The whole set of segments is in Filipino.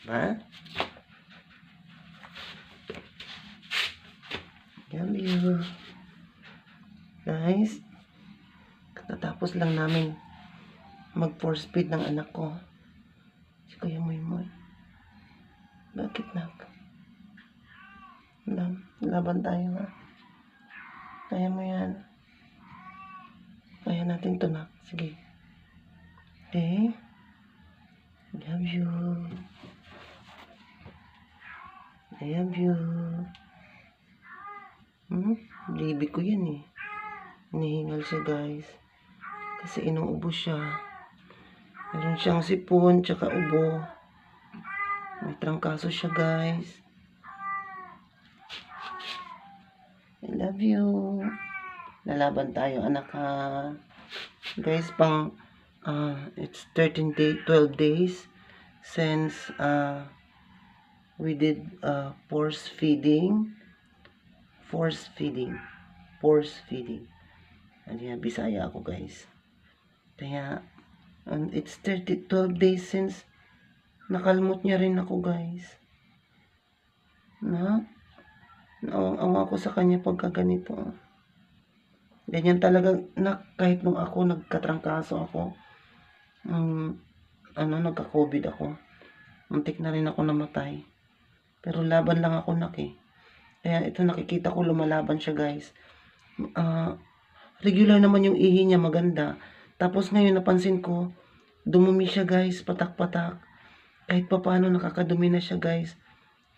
Ha? Love you. Guys, katatapos lang namin mag-force feed ng anak ko. Si Kuya Moymoy. Bakit nak? Laban tayo ha. Kaya mo yan. Kaya natin to nak. Sige. Okay? Love you. I love you. Baby ko yan eh. Hinihingal siya guys. Kasi inuubo siya. Meron siyang sipon tsaka ubo. May trangkaso siya guys. I love you. Lalaban tayo anak ha. Guys, it's 12 days since we did force feeding. Ayan, Bisaya ako guys. Kaya, it's 12 days since nakalmot niya rin ako guys. Naawang-awa ako sa kanya pagka ganito. Ganyan talaga, kahit nung ako nagkatrangkaso ako, nagka-COVID ako. Muntik na rin ako namatay. Pero laban lang ako Kaya ito nakikita ko lumalaban siya guys. Regular naman yung ihi niya, maganda. Tapos ngayon napansin ko, dumumi siya guys, patak-patak. Kahit pa paano nakakadumi na siya guys.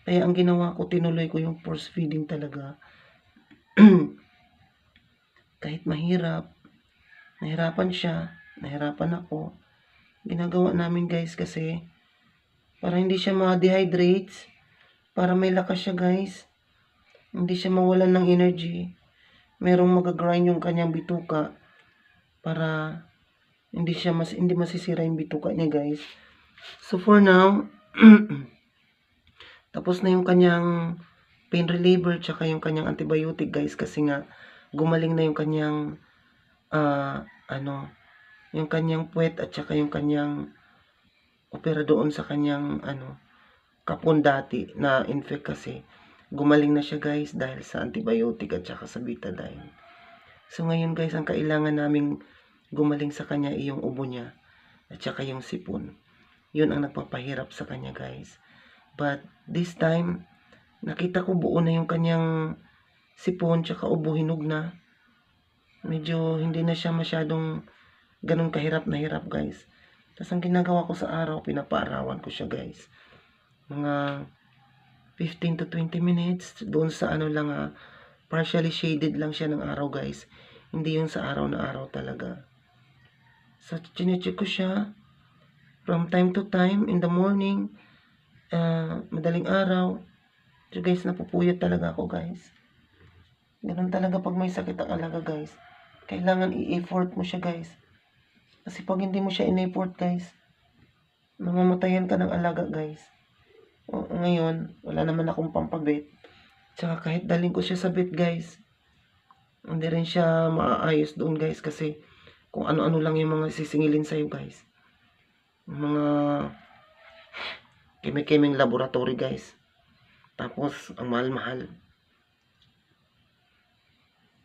Kaya ang ginawa ko, tinuloy ko yung force feeding talaga. Kahit mahirap, nahirapan siya, nahirapan ako. Ginagawa namin guys kasi para hindi siya ma-dehydrate, para may lakas siya guys. Hindi siya mawalan ng energy. Merong mag-grind yung kanyang bituka para hindi masisira yung bituka niya guys. So for now, tapos na yung kanyang pain reliever tsaka yung kanyang antibiotic guys kasi nga gumaling na yung kanyang yung kanyang puwet at saka yung kanyang opera doon sa kanyang kapon dati na infect kasi. Gumaling na siya guys dahil sa antibiotic at saka sa betadine. So ngayon guys, ang kailangan naming gumaling sa kanya ay yung ubo niya at saka yung sipon. Yun ang nagpapahirap sa kanya guys. But this time, nakita ko buo na yung kanyang sipon tsaka ubo, hinog na. Medyo hindi na siya masyadong ganun kahirap na hirap guys. Tapos ang ginagawa ko sa araw, pinapaarawan ko siya guys. Mga 15 to 20 minutes doon sa partially shaded lang siya ng araw guys. Hindi yung sa araw na araw talaga. So chinecheck ko siya from time to time in the morning, madaling araw. So guys, napupuyat talaga ako guys. Ganun talaga pag may sakit ang alaga guys. Kailangan i-effort mo siya guys. Kasi pag hindi mo siya in-effort guys, mamamatayan ka ng alaga guys. Ngayon, wala naman akong pampabit. Tsaka kahit daling ko siya sa vet guys, hindi rin siya maaayos doon guys kasi kung ano-ano lang yung mga sisingilin sa'yo guys. Mga kemeng laboratory guys. Tapos, ang mahal-mahal.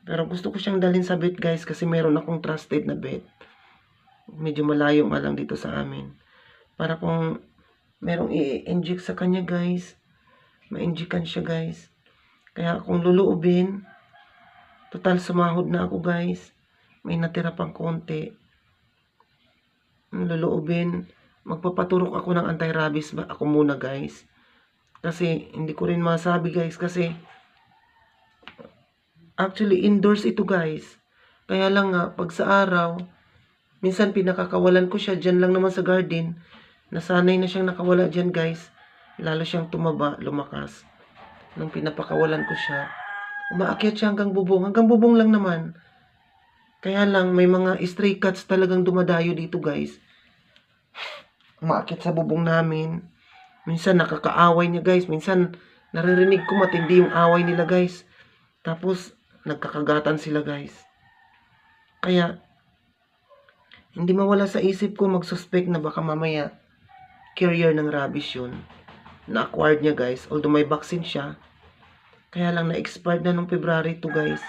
Pero gusto ko siyang dalhin sa vet guys kasi meron akong trusted na vet. Medyo malayo nga lang dito sa amin. Para kung merong i-inject sa kanya guys, ma-injectan siya guys. Kaya kung luluubin, total sumahod na ako guys. May natira pang konti. Luluubin, magpapaturok ako ng anti-rabies ako muna guys. Kasi hindi ko rin masabi guys kasi actually indoors ito guys. Kaya lang nga, pag sa araw, minsan pinakakawalan ko siya dyan lang naman sa garden. Nasanay na siyang nakawala dyan guys. Lalo siyang tumaba, lumakas. Nung pinapakawalan ko siya, umaakyat siya hanggang bubong. Hanggang bubong lang naman. Kaya lang, may mga stray cats talagang dumadayo dito guys. Umaakyat sa bubong namin. Minsan nakakaaway niya guys. Minsan naririnig ko matindi yung away nila guys. Tapos nagkakagatan sila guys. Kaya hindi mawala sa isip ko mag-suspect na baka mamaya carrier ng rabies yun. na-acquired niya guys. Although may vaccine siya, kaya lang na-expired na nung February 2 guys.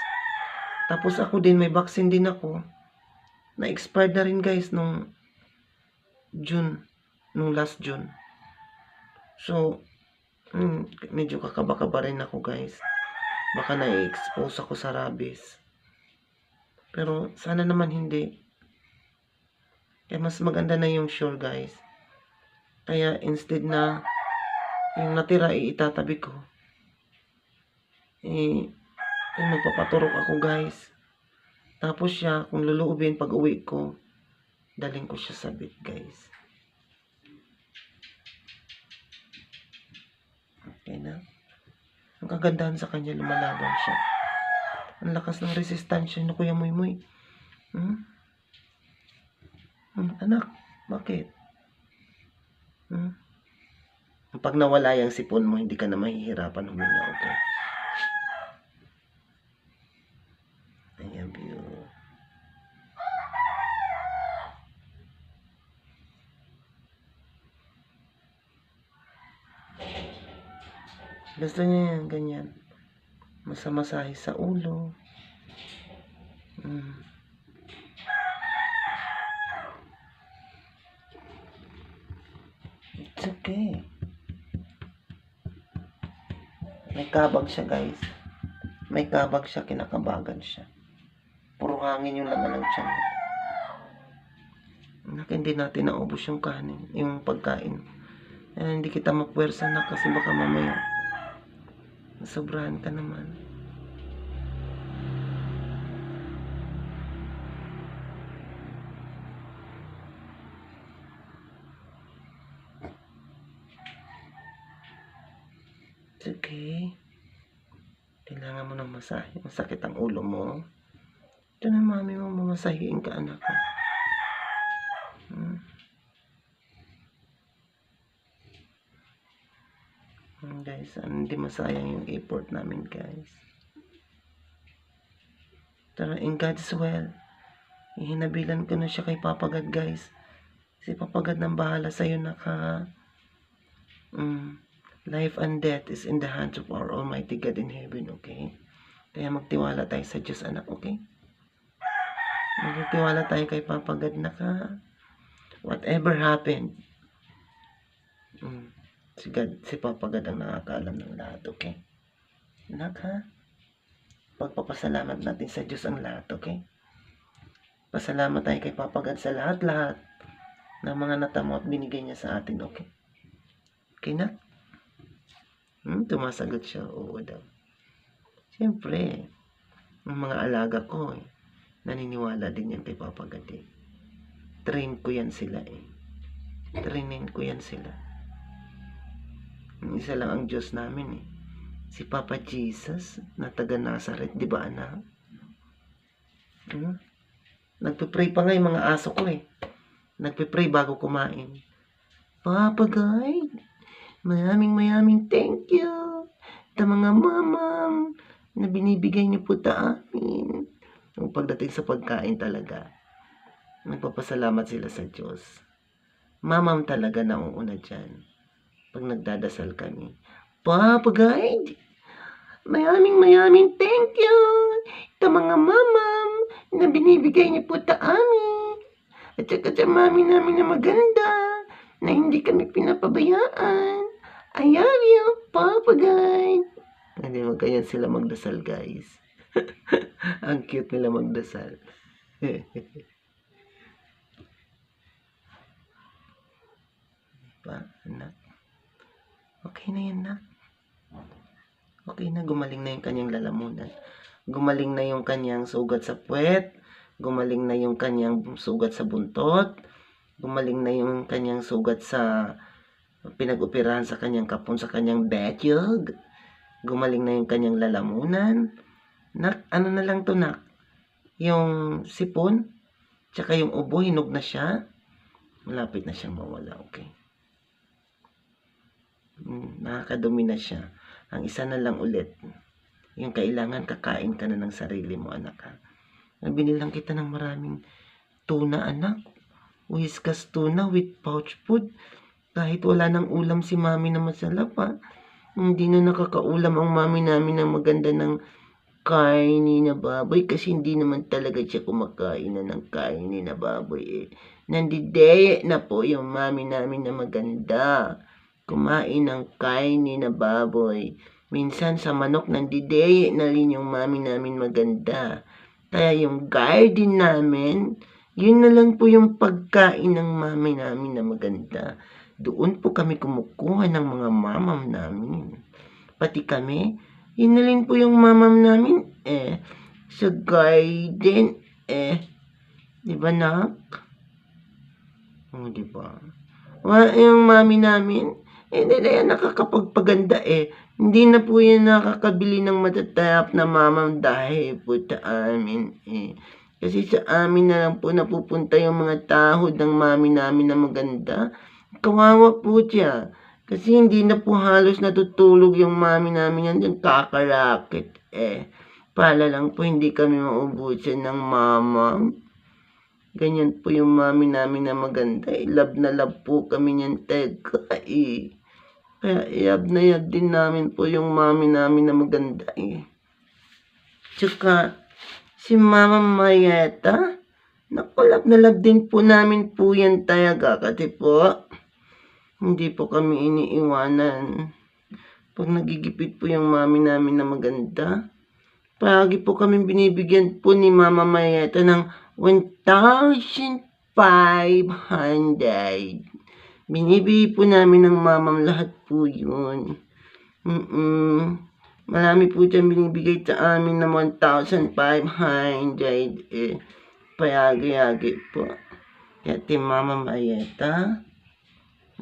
Tapos ako din, may vaccine din ako. Na-expired na rin guys nung June, nung last June. So, medyo kakaba-kaba rin ako guys. Baka na-expose ako sa rabies. Pero sana naman hindi. Kaya mas maganda na yung sure guys. Kaya instead na yung natira itatabi ko, magpapaturok ako guys. Tapos siya, kung luluubin pag uwi ko, daling ko siya sa bed guys. Okay na. Ang kagandahan sa kanya, lumalaban siya. Ang lakas ng resistensya ni Kuya Moymoy. Anak, bakit? Pag nawala yung sipon mo, hindi ka na mahihirapan huminga, okay? I love you. Gusto niya yan, ganyan. Masamasahe sa ulo. It's okay. May kabag siya guys. May kabag siya, kinakabagan siya. Puro hangin yung laman ng tiyan. Hindi natin naubos yung kanin, yung pagkain. Hindi kita mapwersa na kasi baka mamaya sobrahan ka naman. It's okay. Kailangan mo ng masahe. Masakit ang ulo mo. Ito na mami mo, mamasahiin ka anak ko. Guys, hindi masayang yung effort namin guys. Tara, in God's will, ihinabilan ko na siya kay Papa God guys. Si Papa God nang bahala sa'yo na ka. Life and death is in the hands of our Almighty God in heaven, okay? Kaya magtiwala tayo sa Diyos anak, okay? Magtiwala tayo kay Papa God na ka. Whatever happened, si Papa God ang nakakaalam ng lahat, okay? Anak ha? Pagpapasalamat natin sa Diyos ang lahat, okay? Pasalamat tayo kay Papa God sa lahat-lahat ng mga natamo at binigay niya sa atin, okay? Okay na? Tumasagot siya, oo daw. Siyempre, ang mga alaga ko, naniniwala din yan kay Papa God, eh. Train ko yan sila, eh. Trainin ko yan sila. Isa lang ang Diyos namin, eh. Si Papa Jesus na taga Nazareth, di ba anak? Nagpipray pa nga yung mga aso ko, eh. Nagpipray bago kumain. Papa God, maraming thank you sa mga mamam na binibigay niyo po ta amin. Yung pagdating sa pagkain talaga, nagpapasalamat sila sa Diyos. Mamam talaga nauuna dyan. Pag nagdadasal kami, Papa God, maraming thank you sa mga mamam na binibigay niyo po ta amin. At saka sa mami namin na maganda na hindi kami pinapabayaan. I love you, Papa God. Hindi mo ganyan sila magdasal, guys. Ang cute nila magdasal. Pa, anak. Okay na yan, nak. Okay na, gumaling na yung kanyang lalamunan. Gumaling na yung kanyang sugat sa puwet. Gumaling na yung kanyang sugat sa buntot. Gumaling na yung kanyang sugat sa pinag-operahan sa kanyang kapon, sa kanyang betiyog. Gumaling na yung kanyang lalamunan. Nak, ano na lang to, nak? Yung sipon, tsaka yung ubo, hinog na siya. Malapit na siyang mawala, okay? Nakakadumi na siya. Ang isa na lang ulit, yung kailangan kakain ka na ng sarili mo, anak, ha? Binilang kita ng maraming tuna, anak. Whiskas tuna with pouch food. Kahit wala ng ulam si mami na masarap hindi na nakakaulam ang mami namin ng maganda ng kaini na baboy kasi hindi naman talaga siya kumakain na ng kaini na baboy Nandideye na po yung mami namin na maganda. Kumain ng kaini na baboy. Minsan sa manok nandideye na rin yung mami namin maganda. Kaya yung garden namin, yun na lang po yung pagkain ng mami namin na maganda. Doon po kami kumukuha ng mga mamam namin. Pati kami, yun na rin po yung mamam namin sa garden di ba nak? Di ba? Yung mami namin, hindi na yan nakakapagpaganda Hindi na po yan nakakabili ng matatayap na mamam dahil po sa amin Kasi sa amin na lang po napupunta yung mga tahod ng mami namin na maganda. Kawawa po siya. Kasi hindi na po halos natutulog yung mami namin yan dyan kakarakit Pala lang po hindi kami maubusan ng mamam. Ganyan po yung mami namin na maganda love na love po kami niyan teka Kaya yab na yab din namin po yung mami namin na maganda Tsaka si Mama Marieta, naku love na love din po namin po yan talaga kasi po hindi po kami iniiwanan. Pag nagigipit po yung mami namin na maganda, palagi po kami binibigyan po ni Mama Marieta ng 1,500. Binibigay po namin ng mamam lahat po yun. Marami po dyan binibigay sa amin ng 1,500 Payagi-yagi po. Kaya ti Mama Marieta,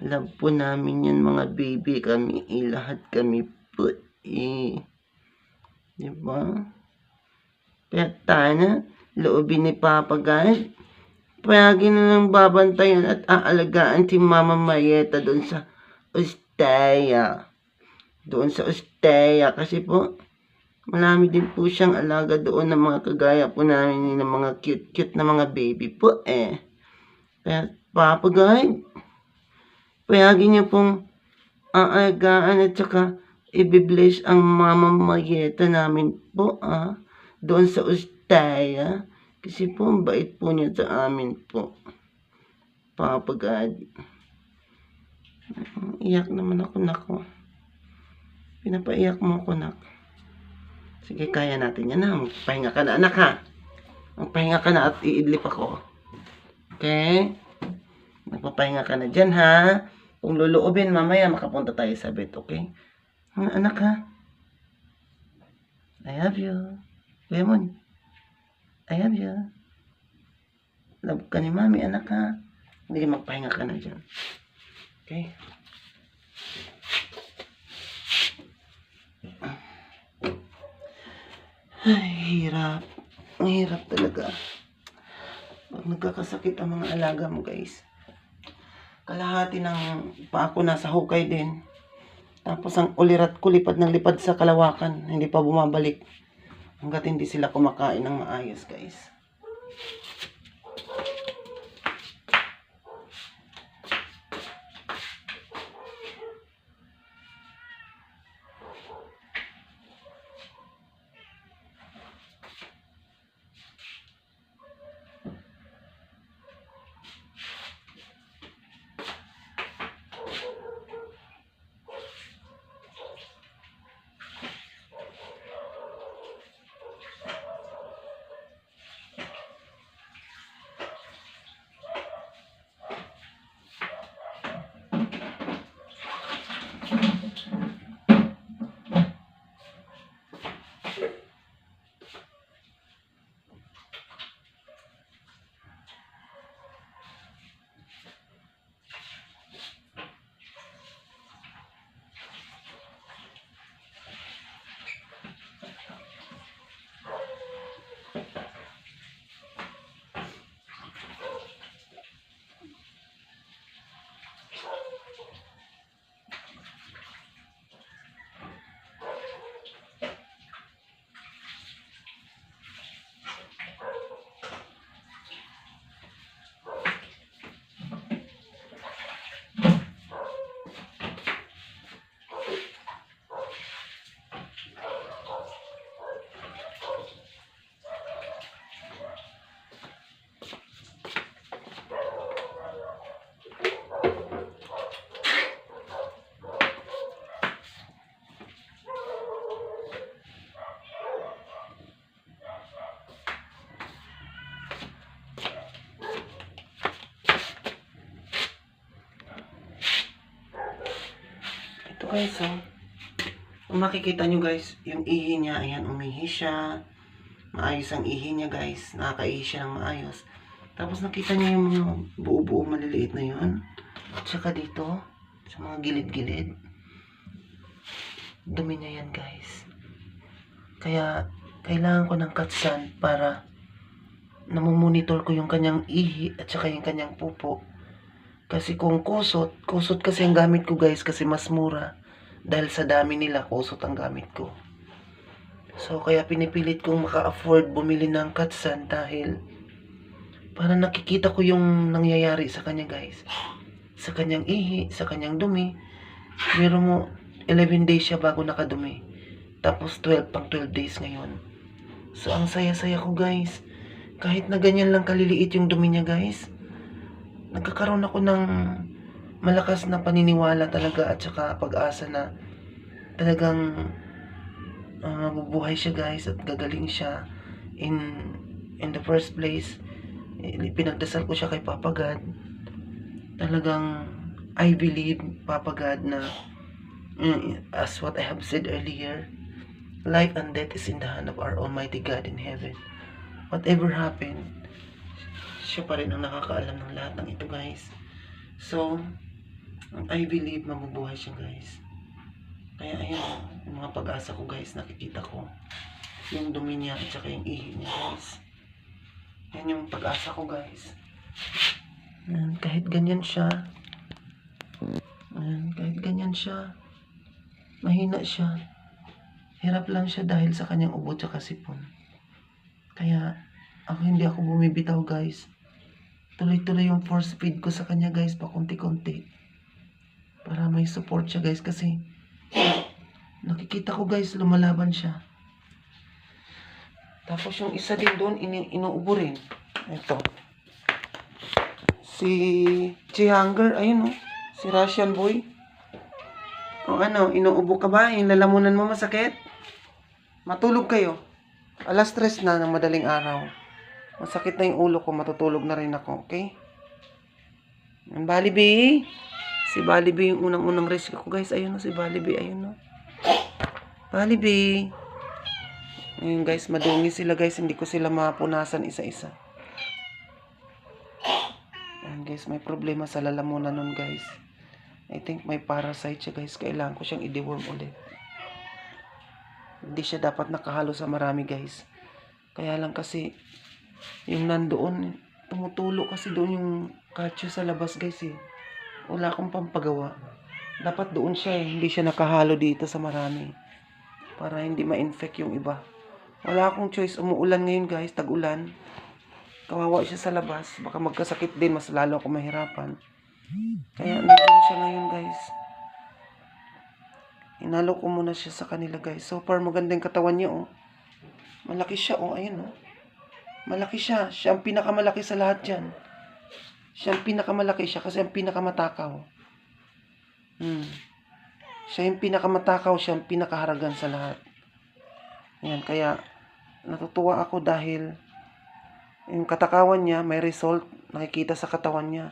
love po namin yan mga baby kami lahat kami po diba? Kaya tana, loobin ni Papa God, palagi na lang babantayan at aalagaan si Mama Marieta doon sa Ostea. Doon sa Ostea kasi po, marami din po siyang alaga doon ng mga kagaya po namin ng mga cute-cute na mga baby po Kaya Papa God, palagi niyo pong aalagaan at saka i-bless ang Mama Marieta namin po doon sa Ostea. Kasi po, ang bait po niya sa amin po. Papa God. Iyak naman ako, nako. Pinapaiyak mo ako, nak. Sige, kaya natin yan Magpahinga ka na, anak Magpahinga ka na at iidlip ako. Okay? Magpapahinga ka na dyan, Kung luluobin, mamaya makapunta tayo sa bed, okay? Anak, I love you. Lemon. I love you. Love ka ni mami, anak Hindi magpahinga ka na dyan. Okay? Ay, hirap. Ang hirap talaga. Pag nagkakasakit ang mga alaga mo, guys. Kalahati ng pa ako nasa hukay din. Tapos ang ulirat ko lipad ng lipad sa kalawakan. Hindi pa bumabalik. Hanggat hindi sila kumakain ng maayos, guys. Ito guys, oh. Kung makikita nyo guys, yung ihi niya, ayan, umihi siya. Maayos ang ihi niya guys. Nakakaihi siya ng maayos. Tapos nakita niyo yung mga buo-buo maliliit na yun. At saka dito, sa mga gilid-gilid. Dumi niya yan guys. Kaya, kailangan ko ng katsan para namumonitor ko yung kanyang ihi at saka yung kanyang pupo. Kasi kung kusot kasi ang gamit ko guys kasi mas mura. Dahil sa dami nila, kusot ang gamit ko. So, kaya pinipilit kong maka-afford bumili ng katsan dahil para nakikita ko yung nangyayari sa kanya guys. Sa kanyang ihi, sa kanyang dumi. Meron mo 11 days siya bago nakadumi. Tapos 12 days ngayon. So, ang saya-saya ko guys. Kahit na ganyan lang kaliliit yung dumi niya guys. Nagkakaroon ako ng malakas na paniniwala talaga at saka pag-asa na talagang mabubuhay siya guys at gagaling siya. In the first place, pinagdasal ko siya kay Papa God. Talagang I believe Papa God na as what I have said earlier, life and death is in the hand of our Almighty God in heaven. Whatever happened, siya pa rin ang nakakaalam ng lahat ng ito guys. So, I believe mabubuhay siya guys. Kaya ayun, yung mga pag-asa ko guys, nakikita ko yung dumi niya at saka yung ihi niya guys. Yan yung pag-asa ko guys. Kahit ganyan siya, mahina siya, hirap lang siya dahil sa kanyang ubo at sipon. Kaya hindi ako bumibitaw guys. Tuloy-tuloy yung force feed ko sa kanya guys, pakunti-kunti. Para may support siya guys kasi nakikita ko guys, lumalaban siya. Tapos yung isa din doon, inuubo rin. Ito. Si Chihanger, ayun oh. Si Russian boy. O ano, inuubo ka ba? Yung lalamunan mo masakit? Matulog kayo. 3:00 na ng madaling araw. Masakit na yung ulo ko, matutulog na rin ako, okay? Ang Balibi. Si Balibi yung unang-unang rescue ko guys. Ayun o, si Balibi, ayun o. Balibi. Ayun guys, madungi sila guys. Hindi ko sila mapunasan isa-isa. Ayun guys, may problema sa lalamunan nun guys. I think may parasite siya guys. Kailangan ko siyang i-deworm ulit. Hindi siya dapat nakahalo sa marami guys. Kaya lang kasi yung nandoon, tumutulo kasi doon yung katsu sa labas guys eh. Wala akong pampagawa. Dapat doon siya eh. Hindi siya nakahalo dito sa marami. Para hindi ma-infect yung iba. Wala akong choice. Umuulan ngayon guys. Tag-ulan. Kawawa siya sa labas. Baka magkasakit din. Mas lalo ako mahirapan. Kaya nandun siya ngayon guys. Inalo ko muna siya sa kanila guys. So far maganda yung katawan niya oh. Malaki siya oh. Ayun oh. Malaki siya. Siya ang pinakamalaki sa lahat dyan. Siya ang pinakamalaki siya kasi ang pinakamatakaw. Siya yung pinakamatakaw. Siya ang pinakaharagan sa lahat. Ayan. Kaya natutuwa ako dahil yung katakawan niya may result. Nakikita sa katawan niya.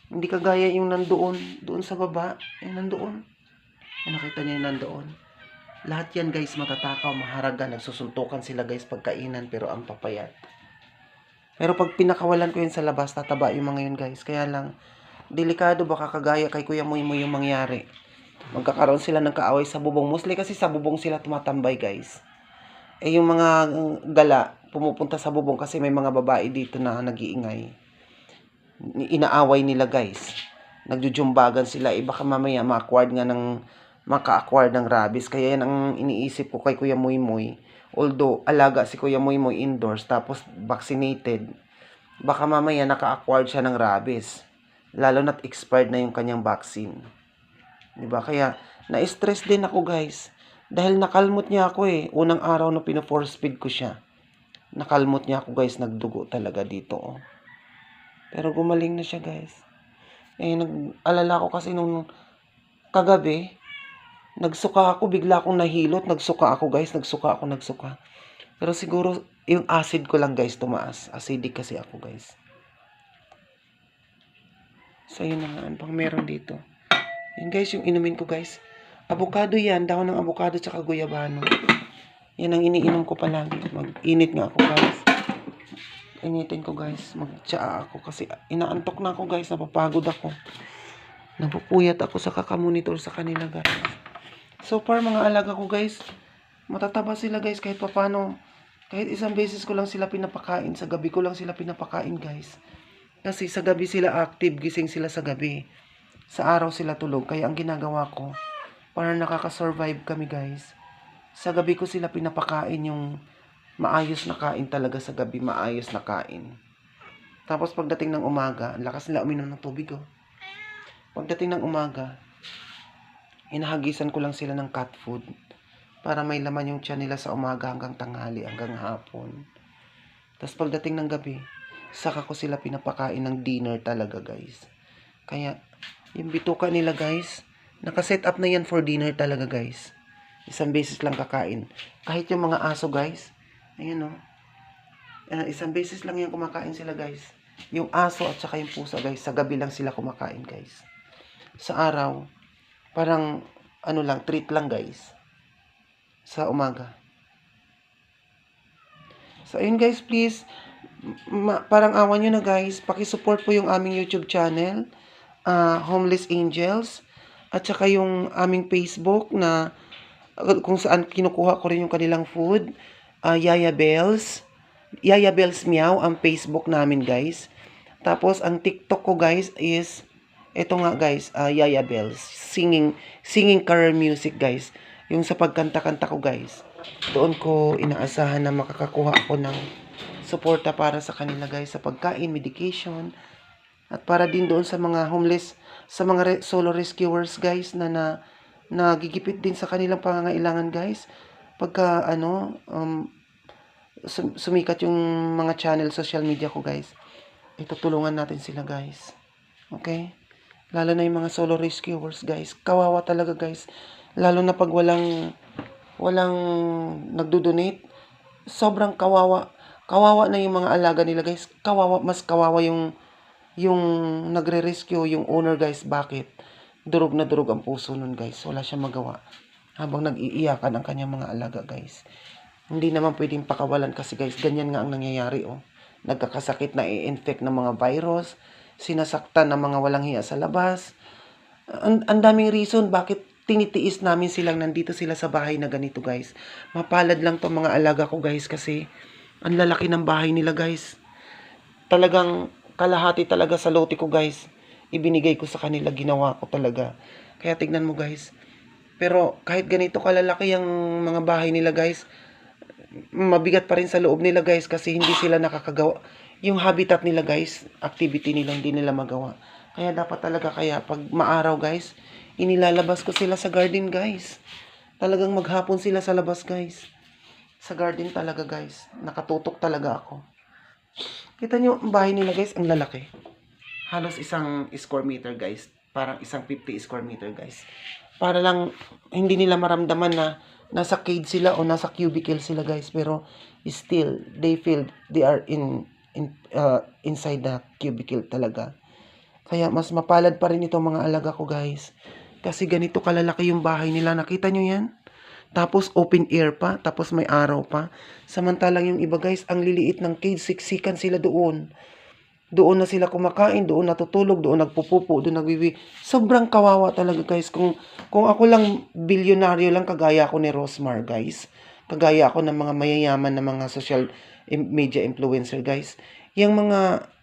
Hindi kagaya yung nandoon. Doon sa baba. Yung nandoon. Nakita niya yung nandoon. Lahat yan guys matatakaw, maharaga, nagsusuntukan sila guys pagkainan pero ang papayat. Pero pag pinakawalan ko yun sa labas, tataba yung mga yun guys. Kaya lang, delikado baka kagaya kay Kuya Muy Muy yung mangyari. Magkakaroon sila ng kaaway sa bubong. Mostly kasi sa bubong sila tumatambay guys. Eh yung mga gala, pumupunta sa bubong kasi may mga babae dito na nag-iingay. Inaaway nila guys. Nagjujumbagan sila. Baka mamaya maka-acquire ng rabies. Kaya yan ang iniisip ko kay Kuya Muy Muy. Although, alaga si Kuya Muy Muy indoors, tapos vaccinated, baka mamaya naka-acquired siya ng rabies. Lalo na't expired na yung kanyang vaccine. Diba? Kaya, na-stress din ako guys. Dahil nakalmot niya ako eh. Unang araw na pino-force feed ko siya. Nakalmot niya ako guys. Nagdugo talaga dito oh. Pero gumaling na siya guys. Nag-alala ko kasi nung kagabi, nagsuka ako, bigla akong nahilot, nagsuka ako guys, nagsuka. Pero siguro, yung acid ko lang guys, tumaas. Acidic kasi ako guys. So, yun na nga, ano pang meron dito. Yun guys, yung inumin ko guys. Avocado yan, dahon ng avocado tsaka guyabano. Yan ang iniinom ko palagi. Mag-init nga ako guys. Initin ko guys. Mag-tsaa ako kasi inaantok na ako guys. Napapagod ako. Napupuyat ako sa kakamonitor sa kanila guys. So far mga alaga ko guys, matataba sila guys kahit papano. Kahit isang beses ko lang sila pinapakain. Sa gabi ko lang sila pinapakain guys. Kasi sa gabi sila active, gising sila sa gabi. Sa araw sila tulog. Kaya ang ginagawa ko, para nakaka-survive kami guys, sa gabi ko sila pinapakain yung maayos na kain talaga sa gabi. Maayos na kain. Tapos pagdating ng umaga, ang lakas nila uminom ng tubig oh. Pagdating ng umaga, inahagisan ko lang sila ng cat food. Para may laman yung tiyan nila sa umaga hanggang tanghali, hanggang hapon. Tapos pagdating ng gabi, saka ko sila pinapakain ng dinner talaga guys. Kaya yung bituka nila guys, nakaset up na yan for dinner talaga guys. Isang beses lang kakain. Kahit yung mga aso guys, ayan o. Isang beses lang yan kumakain sila guys. Yung aso at saka yung pusa guys, sa gabi lang sila kumakain guys. Sa araw, parang ano lang, treat lang guys. Sa umaga. So ayun guys, please, parang awan nyo na guys, pakisupport po yung aming YouTube channel, Homeless Angels, at saka yung aming Facebook na kung saan kinukuha ko rin yung kanilang food, Yaya Bells Meow ang Facebook namin guys. Tapos ang TikTok ko guys is ito nga guys, Yaya Bells, singing caroll music guys. Yung sa pagkanta-kanta ko guys, doon ko inaasahan na makakakuha ako ng suporta para sa kanila guys, sa pagkain, medication, at para din doon sa mga homeless, sa mga solo rescuers guys na nagigipit din sa kanilang pangangailangan guys. Pagka sumikat yung mga channel social media ko guys, itutulungan natin sila guys. Okay? Lalo na yung mga solo rescuers guys, kawawa talaga guys. Lalo na pag walang nagdo-donate, sobrang kawawa. Kawawa na yung mga alaga nila guys. Mas kawawa yung nagre-rescue, yung owner guys. Bakit? Durog na durog ang puso nun guys. Wala siyang magawa. Habang nag-iiyakan ang kanyang mga alaga guys. Hindi naman pwedeng pakawalan kasi guys, ganyan nga ang nangyayari oh. Nagkakasakit na i-infect ng mga virus, sinasaktan ng mga walang hiya sa labas. Ang daming reason bakit tinitiis namin silang nandito sila sa bahay na ganito guys. Mapalad lang to mga alaga ko guys kasi ang lalaki ng bahay nila guys. Talagang kalahati talaga sa lote ko guys. Ibinigay ko sa kanila, ginawa ko talaga. Kaya tignan mo guys. Pero kahit ganito kalalaki ang mga bahay nila guys, mabigat pa rin sa loob nila guys kasi hindi sila nakakagawa. Yung habitat nila guys, activity nila hindi nila magawa. Kaya dapat talaga pag maaraw guys, inilalabas ko sila sa garden guys. Talagang maghapon sila sa labas guys. Sa garden talaga guys. Nakatutok talaga ako. Kita nyo ang bahay nila guys, ang lalaki. Halos isang square meter guys. Parang isang 50 square meter guys. Para lang hindi nila maramdaman na nasa cage sila o nasa cubicle sila guys. Pero still, they feel they are inside the cubicle talaga. Kaya mas mapalad pa rin itong mga alaga ko guys. Kasi ganito kalalaki yung bahay nila. Nakita nyo yan? Tapos open air pa. Tapos may araw pa. Samantalang yung iba guys, ang liliit ng cage. Siksikan sila doon. Doon na sila kumakain. Doon natutulog. Doon nagpupupo. Doon nagwiwi. Sobrang kawawa talaga guys. Kung ako lang bilyonaryo lang kagaya ako ni Rosmar guys. Kagaya ako ng mga mayayaman na mga social media influencer guys. Yung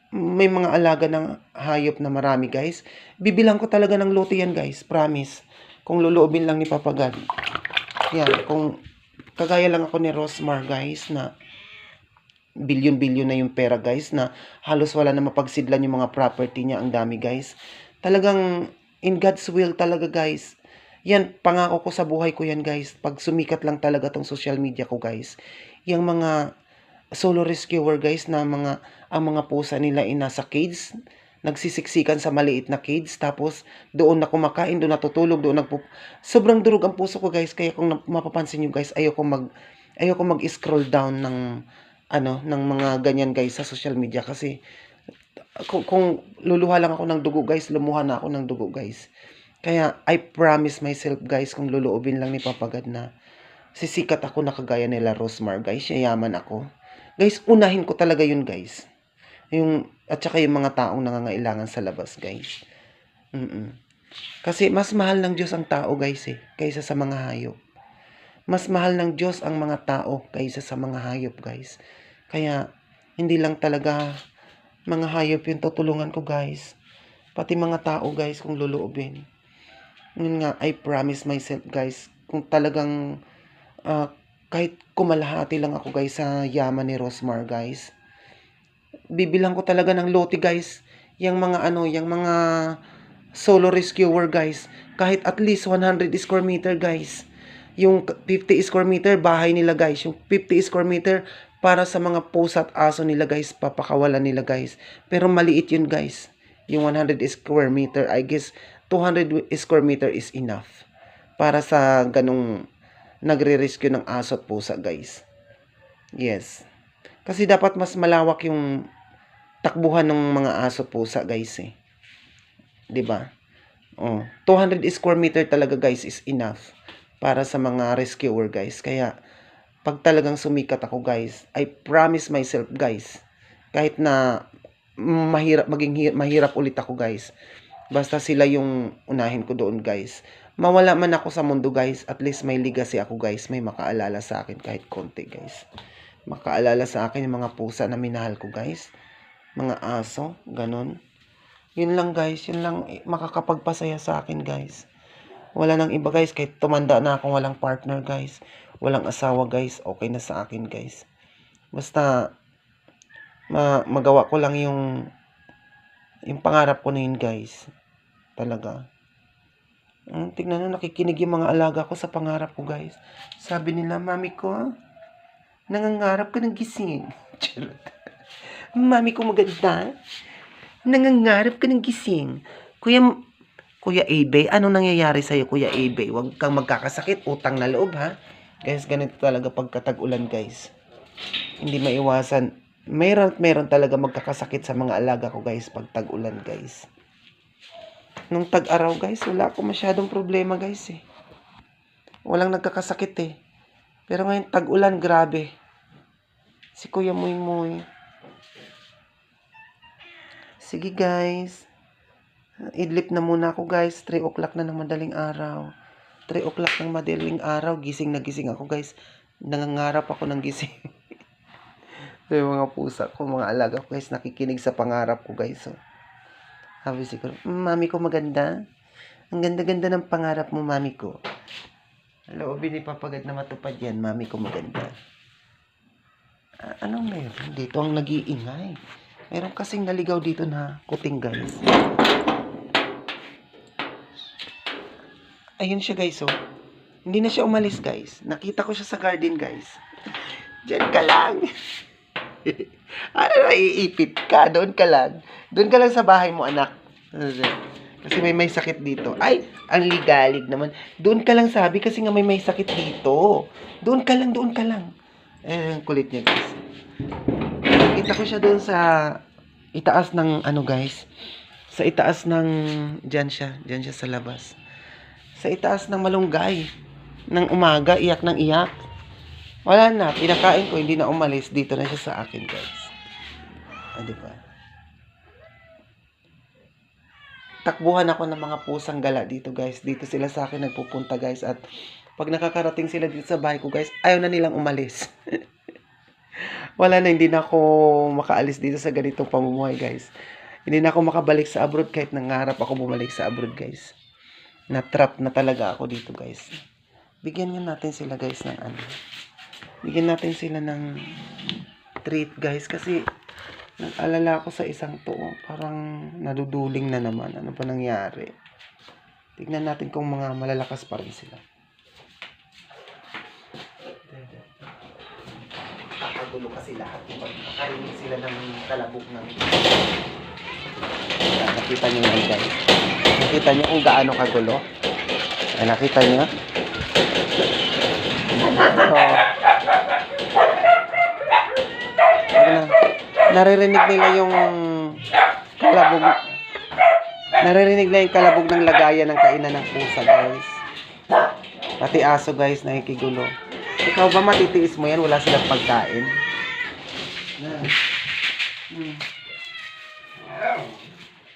may mga alaga ng hayop na marami guys. Bibilang ko talaga ng lote yan guys. Promise. Kung luluobin lang ni Papa God. Yan. Kung kagaya lang ako ni Rosmar guys na bilyon-bilyon na yung pera guys na halos wala na mapagsidlan yung mga property niya. Ang dami guys. Talagang in God's will talaga guys. Yan. Pangako ko sa buhay ko yan guys. Pag sumikat lang talaga tong social media ko guys. Yung mga solo rescuer guys na ang mga pusa nila ay nasa cage, nagsisiksikan sa maliit na cage, tapos doon na kumakain, doon natutulog, sobrang durog ang puso ko guys. Kaya kung mapapansin niyo guys, ayoko mag-scroll down ng mga ganyan guys sa social media kasi kung luluha lang ako ng dugo guys, lumuha na ako ng dugo guys. Kaya I promise myself guys, kung luluubin lang ni Papa God na sisikat ako na kagaya nila Rosmar guys, yayaman ako. Guys, unahin ko talaga yun guys. At saka yung mga taong nangangailangan sa labas guys. Kasi mas mahal ng Diyos ang tao guys kaysa sa mga hayop. Mas mahal ng Diyos ang mga tao kaysa sa mga hayop guys. Kaya hindi lang talaga mga hayop yung tutulungan ko guys. Pati mga tao guys kung luluubin. Yun nga, I promise myself guys, kung talagang kahit kumalahati lang ako guys sa yaman ni Rosmar guys, bibilang ko talaga ng lote guys, yung mga solo rescuer guys, kahit at least 100 square meter guys. Yung 50 square meter bahay nila guys, yung 50 square meter para sa mga pusa at aso nila guys, papakawalan nila guys. Pero maliit yun guys. Yung 100 square meter, I guess 200 square meter is enough para sa ganong nagre-rescue ng aso at pusa guys. Yes. Kasi dapat mas malawak yung takbuhan ng mga aso pusa guys 'Di ba? 200 square meter talaga guys is enough para sa mga rescuer guys. Kaya pag talagang sumikat ako guys, I promise myself guys, kahit na mahirap ulit ako guys, basta sila yung unahin ko doon guys. Mawala man ako sa mundo guys, at least may legacy ako guys, may makaalala sa akin kahit konti guys. Makaalala sa akin yung mga pusa na minahal ko guys, mga aso, ganun. Yun lang guys, yun lang makakapagpasaya sa akin guys. Wala nang iba guys, kahit tumanda na akong walang partner guys, walang asawa guys, okay na sa akin guys. Basta magawa ko lang yung pangarap ko na yun guys. Talaga. Tignan nyo, nakikinig yung mga alaga ko sa pangarap ko guys. Sabi nila, mami ko, nangangarap ka ng gising. Mami ko maganda. Nangangarap ka ng gising. Kuya Abe, anong nangyayari sa'yo, Kuya Abe? Huwag kang magkakasakit, utang na loob ha. Guys, ganito talaga pagkatag-ulan guys. Hindi maiwasan. Meron talaga magkakasakit sa mga alaga ko guys pag tag-ulan guys. Nung tag-araw guys, wala ako masyadong problema guys Walang nagkakasakit Pero ngayon tag-ulan, grabe. Si Kuya Muy Muy. Sige guys. Idlip na muna ako guys. 3 o'clock na ng madaling araw. 3 o'clock ng madaling araw. Gising na gising ako guys. Nangangarap ako ng gising. So, yung mga pusa ko, mga alaga ko guys, nakikinig sa pangarap ko guys. So, sabi siguro, mami ko maganda. Ang ganda-ganda ng pangarap mo, mami ko. Loobin ni Papa God na matupad yan, mami ko maganda. Anong meron dito? Ang nag-iingay. Meron kasing naligaw dito na kuting guys. Ayun siya guys Hindi na siya umalis guys. Nakita ko siya sa garden guys. Diyan ka lang. Ano na, iipit ka? Doon ka lang. Doon ka lang sa bahay mo, anak. Kasi may sakit dito. Ay, ang ligalig naman. Doon ka lang sabi kasi nga may sakit dito. Doon ka lang, doon ka lang. Ang kulit niya guys. Nakita ko siya doon sa itaas ng guys. Sa itaas ng diyan siya sa labas. Sa itaas ng malunggay. Ng umaga, iyak ng iyak. Wala na, pinakain ko, hindi na umalis. Dito na siya sa akin, guys. Diba? Takbuhan ako ng mga pusang gala dito, guys. Dito sila sa akin nagpupunta, guys. At pag nakakarating sila dito sa bahay ko, guys, ayaw na nilang umalis. Wala na, hindi na ako makaalis dito sa ganitong pamumuhay, guys. Hindi na ako makabalik sa abroad kahit nangarap ako bumalik sa abroad, guys. Na-trap na talaga ako dito, guys. Bigyan nga natin sila, guys, ng Bigyan natin sila ng treat guys kasi nag-alala ako sa isang parang naduduling na naman. Ano pa nangyari? Tignan natin kung mga malalakas pa rin sila. Kakagulo kasi lahat. Makarinig sila ng talabog ng nakita nyo yan guys. Nakita nyo kung gaano kagulo? Ay, nakita nyo? Naririnig nila yung kalabog. Naririnig na yung kalabog ng lagayan ng kainan ng pusa, guys. Pati aso, guys, nakikigulo. Ikaw ba matitiis mo yan? Wala silang pagkain.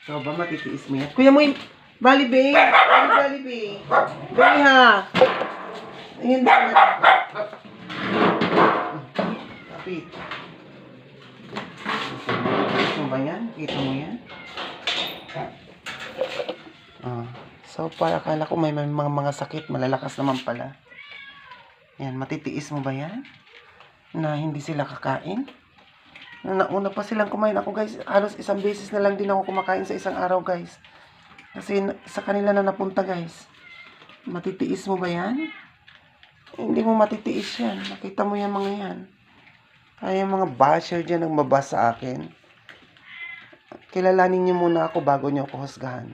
Ikaw ba matitiis mo yan? Kuya mo yung... Bali, babe. Bali, babe. Bali, ha. Ayun. Kapit. Kita mo ba yan? Kita mo yan? So, para akala ko may mga sakit. Malalakas naman pala. Yan, matitiis mo ba yan? Na hindi sila kakain? Nauna pa silang kumain. Ako, guys, halos isang beses na lang din ako kumakain sa isang araw, guys. Kasi sa kanila na napunta, guys. Matitiis mo ba yan? Hindi mo matitiis yan. Nakita mo yan mga yan. Kaya yung mga basher dyan ang mabasa sa akin. Kilalanin niyo muna ako bago niyo ako husgahan.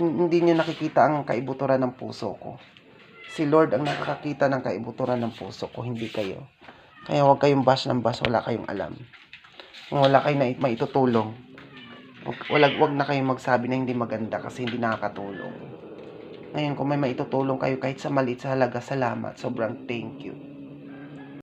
Hindi niyo nakikita ang kaibuturan ng puso ko. Si Lord ang nakakakita ng kaibuturan ng puso ko, hindi kayo. Kaya huwag kayong bash ng bash, wala kayong alam. Kung wala kayong maitutulong, wag na kayong magsabi na hindi maganda kasi hindi nakakatulong. Ngayon, kung may maitutulong kayo kahit sa maliit sa halaga, salamat. Sobrang thank you.